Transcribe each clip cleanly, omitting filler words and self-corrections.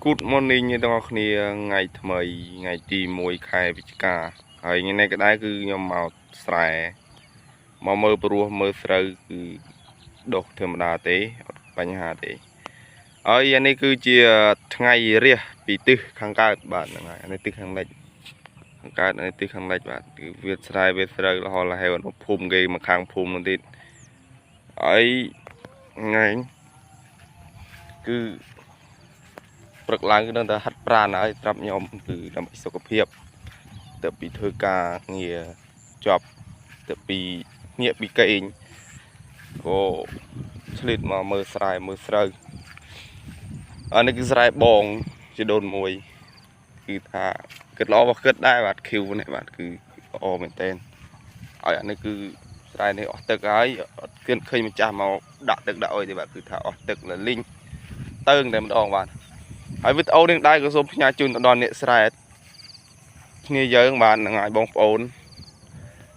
Good morning như đó khi ngày thứ mười ngày tí mùi khai với cảហើយថ្ងៃនេះក៏ដែរគឺខ្ញុំមកស្រែមកមើលព្រោះមើលស្រូវគឺដុះធម្មតាទេអត់បញ្ហាទេហើយអានេះគឺជាថ្ងៃរះពីទិសខាងកើតបាទហ្នឹងហើយអានេះទិសខាងលិចខាងកើតអានេះទិសខាងលិចបាទគឺវាស្រែវាស្រូវរហូតរហេវភូមិគេមកខាងភូមិនោះទៀតហើយថ្ងៃគឺព្រឹកឡើងគឺនៅតែហាត់ប្រាណហើយត្រាប់ខ្ញុំគឺដើម្បីសុខភាពទៅពីធ្វើការងារចប់ទៅពីងាកពីកេងក៏ឆ្លៀតមកមើលស្រែមើលស្រូវអានេះគឺស្រែបងជាដូនមួយគឺថាគិតល្អរបស់គិតដែរបាទឃីវនេះបាទគឺល្អមែនតើហើយអានេះគឺស្រែនេះអស់ទឹកហើយអត់គិតឃើញម្ចាស់មកដាក់ទឹកដាក់អុយទេបាទគឺថាអស់ទឹកលលីងតើងតែម្ដងបាទហើយវីដេអូនេះដែរក៏សូមផ្ញើជូនទៅដល់អ្នកស្រែគ្នាយើងបាទនឹងឲ្យបងប្អូន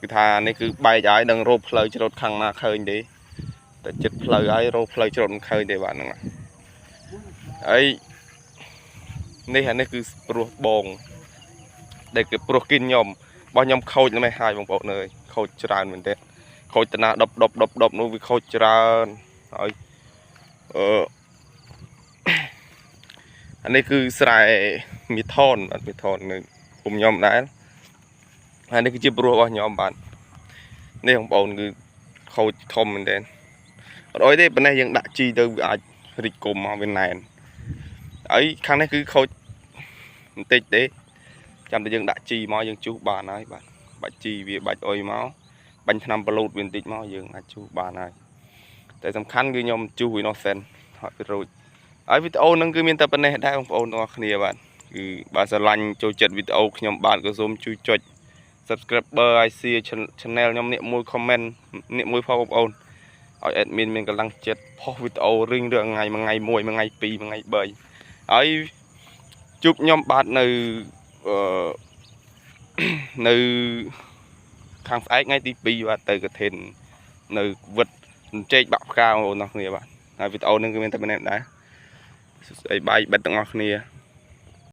គឺថានេះគឺបែកហើយនឹងរោផ្លូវច្រូតខាងណាឃើញទេតែចិត្តផ្លូវហើយរោផ្លូវច្រូតមិនឃើញទេបាទហ្នឹងហើយនេះអានេះគឺព្រោះបងដែលគឺព្រោះគិនខ្ញុំរបស់ខ្ញុំខូចមិនហើយបងប្អូនអើយខូចច្រើនមែនទេខូចតាណា10នោះវាខូចច្រើនហើយអានេះគឺស្រែមីថនបាទមីថននៅភូមិខ្ញុំដែរហើយនេះគឺជាព្រោះរបស់ខ្ញុំបាទនេះបងប្អូនគឺខូចធំមែនទែនអត់អុយទេប៉ុន្តែយើងដាក់ជីទៅវាអាចរីកគុំមកវាណែនហើយខាងនេះគឺខូចបន្តិចទេចាំតែយើងដាក់ជីមកយើងជុះបានហើយបាទបាច់ជីវាបាច់អុយមកបាញ់ថ្នាំប្លូតវាបន្តិចមកយើងអាចជុះបានហើយតែសំខាន់គឺខ្ញុំជុះវានោះសិនហើយវារួចហើយវីដេអូហ្នឹងគឺមានតែប៉ុណ្ណេះដែរបងប្អូនទាំងអស់គ្នាបាទគឺបើស្រឡាញ់ចូលចិត្តវីដេអូខ្ញុំបាទក៏សូមជួយចុច subscriber ឲ្យ share channel ខ្ញុំនេះមួយ comment នេះមួយផងបងប្អូនឲ្យ admin មានកម្លាំងចិត្តផុសវីដេអូរៀងរាល់ថ្ងៃមួយថ្ងៃមួយថ្ងៃពីរមួយថ្ងៃ3ហើយជួបខ្ញុំបាទនៅនៅខាងស្អែកថ្ងៃទី2បាទទៅកឋិននៅវិតចេកបាក់ផ្កាបងប្អូនទាំងអស់គ្នាបាទហើយវីដេអូហ្នឹងគឺមានតែប៉ុណ្ណេះដែរស្អីបាយបិទទាំងអស់គ្នា